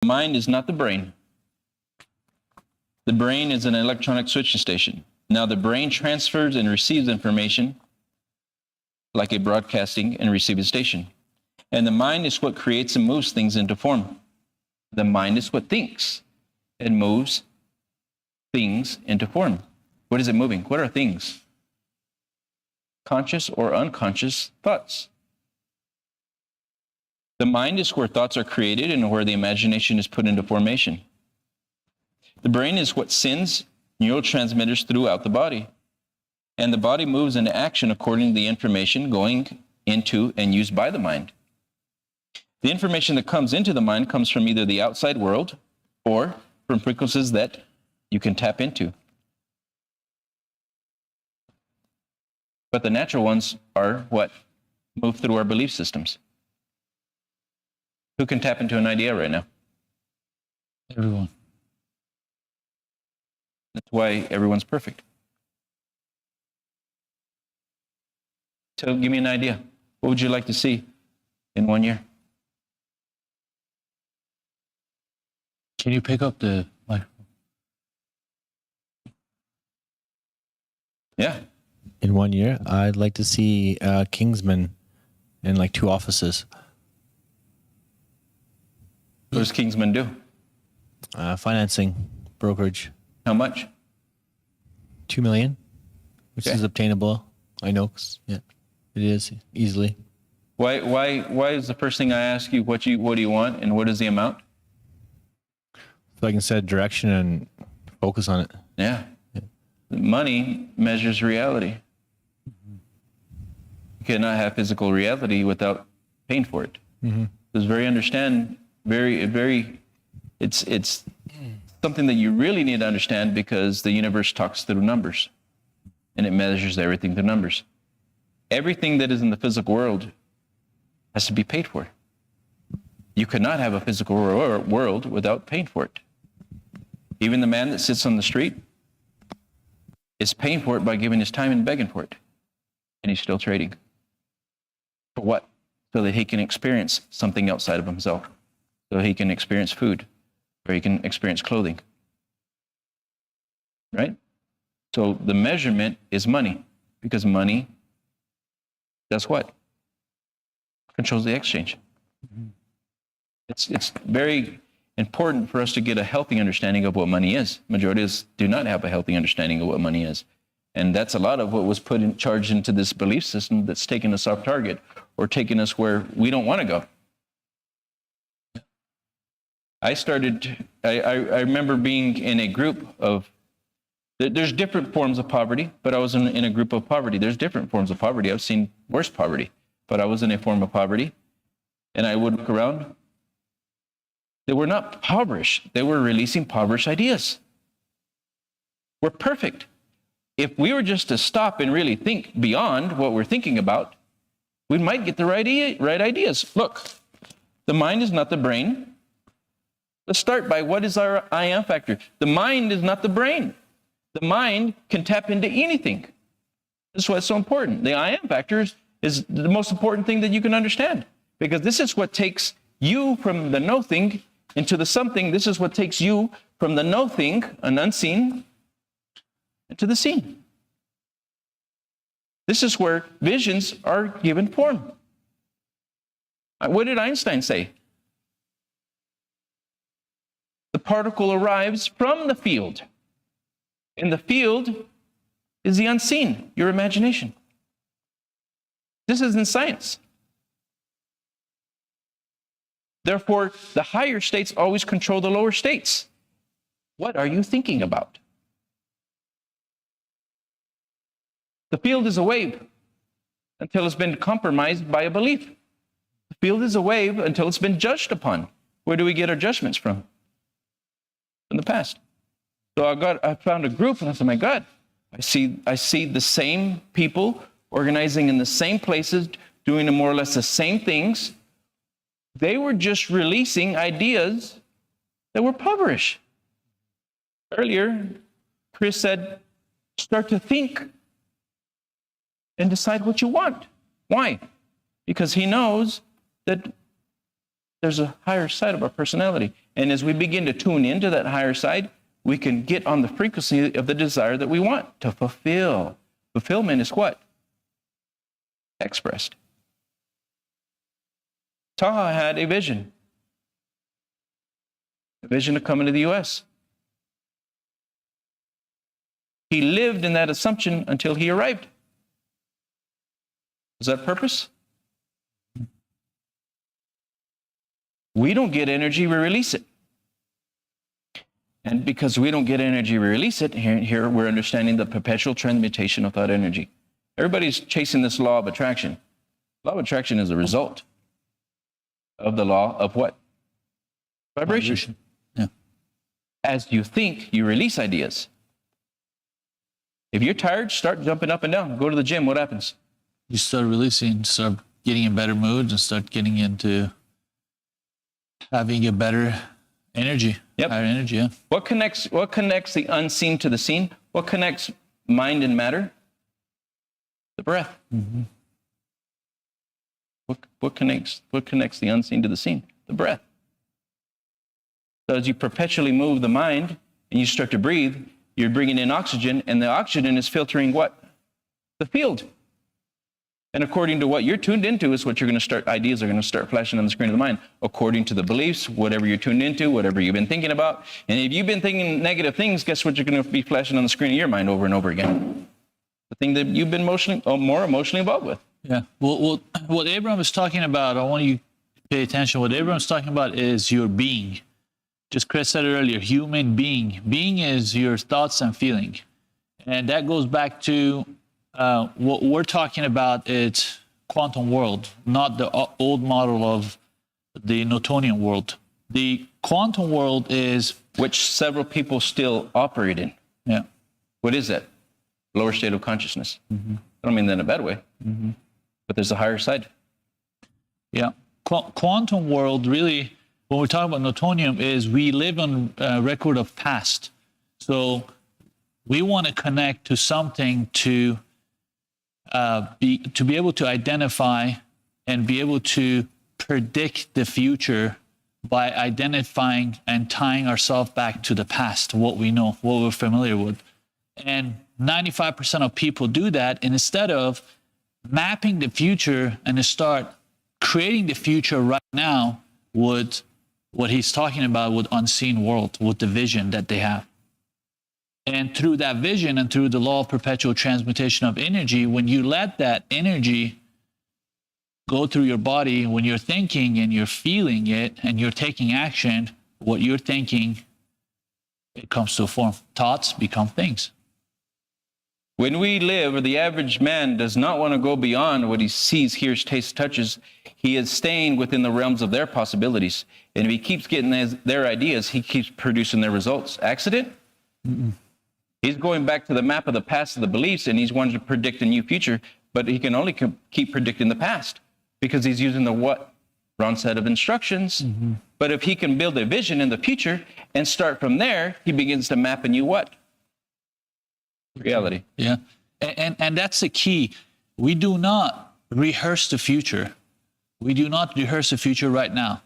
The mind is not the brain. The brain is an electronic switching station. Now the brain transfers and receives information like a broadcasting and receiving station. And the mind is what creates and moves things into form. The mind is what thinks and moves things into form. What is it moving? What are things? Conscious or unconscious thoughts. The mind is where thoughts are created and where the imagination is put into formation. The brain is what sends neurotransmitters throughout the body. And the body moves into action according to the information going into and used by the mind. The information that comes into the mind comes from either the outside world or from frequencies that you can tap into. But the natural ones are what move through our belief systems. Who can tap into an idea right now? Everyone. That's why everyone's perfect. So give me an idea. What would you like to see in 1 year? Can you pick up the microphone? Yeah. In 1 year, I'd like to see Kingsman in like 2 offices. What does Kingsman do? Financing, brokerage. How much? $2 million, which Okay. is obtainable. I know, 'cause, yeah, it is easily. Why is the first thing I ask you what do you want and what is the amount? So I can set direction and focus on it. Yeah. Money measures reality. You cannot have physical reality without paying for it. Mm-hmm. It's it's something that you really need to understand because the universe talks through numbers and it measures everything through numbers. Everything that is in the physical world has to be paid for. You cannot have a physical world without paying for it. Even the man that sits on the street is paying for it by giving his time and begging for it. And he's still trading. For what? So that he can experience something outside of himself. So he can experience food, or he can experience clothing. Right? So the measurement is money, because money does what? Controls the exchange. Mm-hmm. It's very important for us to get a healthy understanding of what money is. Majority of us do not have a healthy understanding of what money is. And that's a lot of what was put in charge into this belief system that's taken us off target or taken us where we don't want to go. I remember being in a group of, there's different forms of poverty, but I was in a group of poverty. There's different forms of poverty. I've seen worse poverty, but I was in a form of poverty. And I would look around. They were not impoverished. They were releasing impoverished ideas. We're perfect. If we were just to stop and really think beyond what we're thinking about, we might get the right ideas. Look, the mind is not the brain. Let's start by what is our I am factor. The mind is not the brain. The mind can tap into anything. This is why it's so important. The I am factor is the most important thing that you can understand, because this is what takes you from the no-thing into the something. This is what takes you from the no-thing, an unseen, into the seen. This is where visions are given form. What did Einstein say? The particle arrives from the field. And the field is the unseen, your imagination. This is in science. Therefore, the higher states always control the lower states. What are you thinking about? The field is a wave until it's been compromised by a belief. The field is a wave until it's been judged upon. Where do we get our judgments from? From the past. So I found a group and I said, my God, I see the same people organizing in the same places, doing more or less the same things. They were just releasing ideas that were impoverished. Earlier, Chris said, start to think and decide what you want. Why? Because he knows that there's a higher side of our personality. And as we begin to tune into that higher side, we can get on the frequency of the desire that we want to fulfill. Fulfillment is what? Expressed. Taha had a vision of coming to the U.S. He lived in that assumption until he arrived. Is that purpose? We don't get energy, we release it. And because we don't get energy, we release it, here we're understanding the perpetual transmutation of thought energy. Everybody's chasing this law of attraction. Law of attraction is a result of the law of what? Vibration. Yeah. As you think, you release ideas. If you're tired, start jumping up and down. Go to the gym. What happens? You start releasing, start getting in better moods, and start getting into having a better energy. Yep. Higher energy, yeah. What connects the unseen to the seen? What connects mind and matter? The breath. Mm-hmm. What connects the unseen to the seen? The breath. So as you perpetually move the mind and you start to breathe, you're bringing in oxygen, and the oxygen is filtering what? The field. And according to what you're tuned into is what you're going to start, ideas are going to start flashing on the screen of the mind, according to the beliefs, whatever you're tuned into, whatever you've been thinking about. And if you've been thinking negative things, guess what you're going to be flashing on the screen of your mind over and over again? The thing that you've been more emotionally involved with. Yeah. Well, what Abraham is talking about, I want you to pay attention. What Abraham's talking about is your being. Just Chris said it earlier, human being. Being is your thoughts and feeling. And that goes back to what we're talking about. It's quantum world, not the old model of the Newtonian world. The quantum world is... Which several people still operate in. Yeah. What is that? Lower state of consciousness. Mm-hmm. I don't mean that in a bad way. Mm-hmm. But there's a higher side. Yeah. Quantum world, really, when we talk about Newtonian, is we live on a record of past. So we want to connect to something to be able to identify and be able to predict the future by identifying and tying ourselves back to the past, what we know, what we're familiar with. And 95% of people do that, and instead of mapping the future and to start creating the future right now with what he's talking about with unseen world, with the vision that they have. And through that vision and through the law of perpetual transmutation of energy, when you let that energy go through your body, when you're thinking and you're feeling it and you're taking action, what you're thinking, it comes to form. Thoughts become things. When we live, or the average man does not want to go beyond what he sees, hears, tastes, touches, he is staying within the realms of their possibilities. And if he keeps getting their ideas, he keeps producing their results. Accident? Mm-mm. He's going back to the map of the past of the beliefs, and he's wanting to predict a new future, but he can only keep predicting the past because he's using the what? Wrong set of instructions. Mm-hmm. But if he can build a vision in the future and start from there, he begins to map a new what? Reality. Yeah. And that's the key. We do not rehearse the future. We do not rehearse the future right now.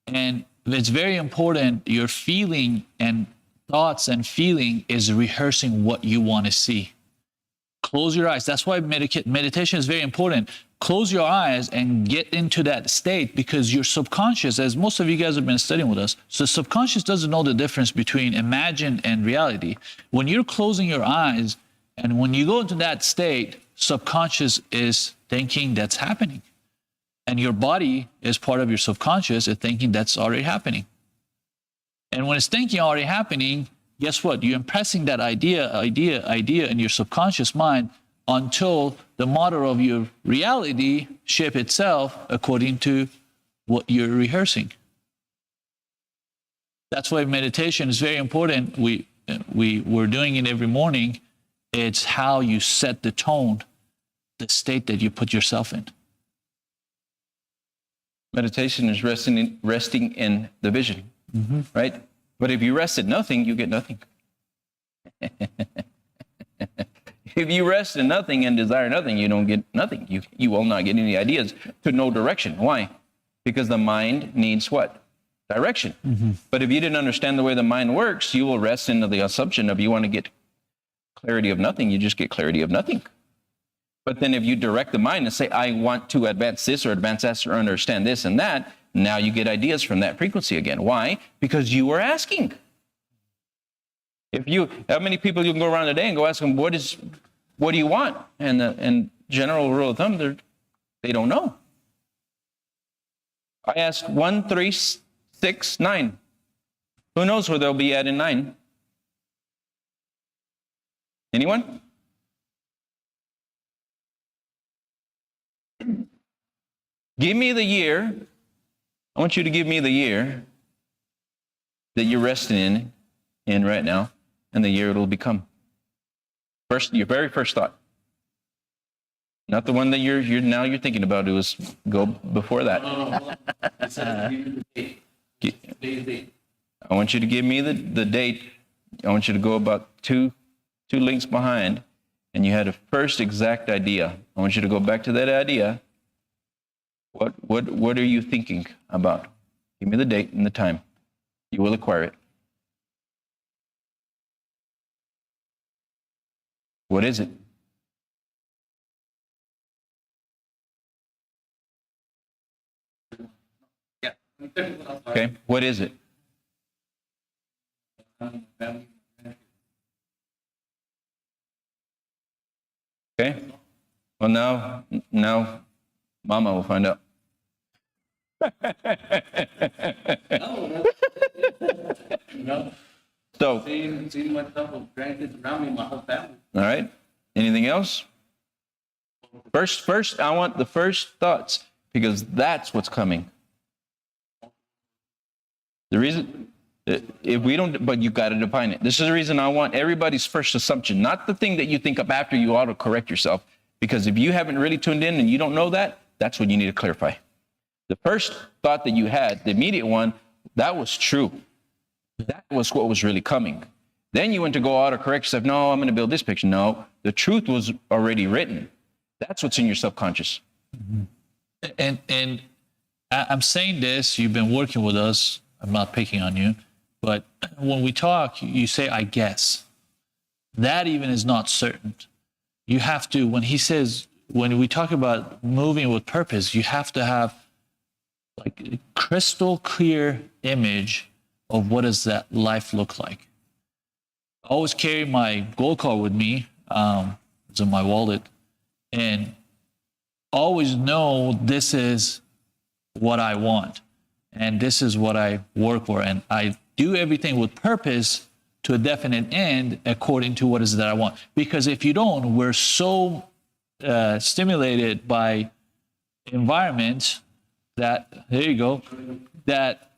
And it's very important, your feeling and thoughts and feeling is rehearsing what you want to see. Close your eyes. That's why meditation is very important. Close your eyes and get into that state, because your subconscious, as most of you guys have been studying with us, so subconscious doesn't know the difference between imagined and reality. When you're closing your eyes and when you go into that state, subconscious is thinking that's happening. And your body is part of your subconscious is thinking that's already happening. And when it's thinking already happening, guess what? You're impressing that idea in your subconscious mind until the model of your reality shape itself according to what you're rehearsing. That's why meditation is very important. We're doing it every morning. It's how you set the tone, the state that you put yourself in. Meditation is resting in the vision, mm-hmm. right? But if you rest in nothing, you get nothing. If you rest in nothing and desire nothing, you don't get nothing. You will not get any ideas to no direction. Why? Because the mind needs what? direction. But if you didn't understand the way the mind works, you will rest into the assumption of you want to get clarity of nothing, you just get clarity of nothing. But then if you direct the mind and say, I want to advance this or advance that or understand this and that, now you get ideas from that frequency again. Why? Because you were asking. How many people you can go around today and go ask them, what do you want? And general rule of thumb, they don't know. I asked 1, 3, 6, 9. Who knows where they'll be at in 9? Anyone? Give me the year. I want you to give me the year that you're resting in right now, and the year it'll become. Your very first thought. Not the one that you're thinking about. It was go before that. I want you to give me the date. I want you to go about two links behind, and you had a first exact idea. I want you to go back to that idea. What are you thinking about? Give me the date and the time. You will acquire it. What is it? Okay, what is it? Okay, well now Mama will find out. So, Seeing myself with grandkids around me, my whole family. All right. Anything else? First, I want the first thoughts, because that's what's coming. The reason, if we don't, but you got to define it. This is the reason I want everybody's first assumption, not the thing that you think of after you auto-correct yourself. Because if you haven't really tuned in and you don't know that, that's what you need to clarify. The first thought that you had, the immediate one, that was true. That was what was really coming. Then you went to go auto-correct yourself. No, I'm going to build this picture. No, the truth was already written. That's what's in your subconscious. And I'm saying this, you've been working with us. I'm not picking on you. But when we talk, you say, I guess. That even is not certain. You have to, when we talk about moving with purpose, you have to have like a crystal clear image of what does that life look like. I always carry my goal card with me. It's in my wallet. And always know this is what I want. And this is what I work for. And I do everything with purpose to a definite end according to what is that I want. Because if you don't, we're so stimulated by environment that, there you go, that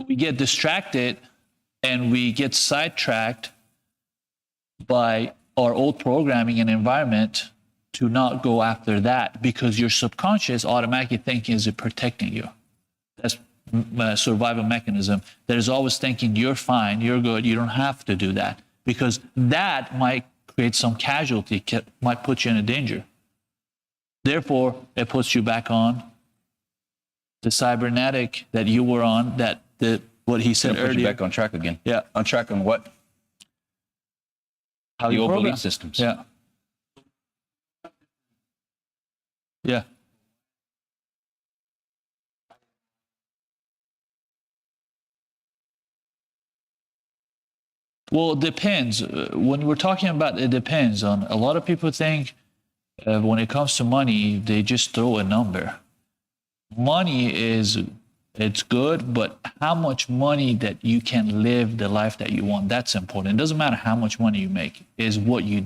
we get distracted and we get sidetracked by our old programming and environment to not go after that, because your subconscious automatically thinking is it protecting you. That's a survival mechanism that is always thinking you're fine, you're good, you don't have to do that, because that might create some casualty, might put you in a danger. Therefore, it puts you back on the cybernetic that you were on, what he said earlier. Put you back on track again. Yeah. On track on what? How the you old program. belief systems. Yeah. Yeah. Well, it depends. When we're talking about it depends on, a lot of people think when it comes to money, they just throw a number. Money it's good, but how much money that you can live the life that you want, that's important. It doesn't matter how much money you make, is what you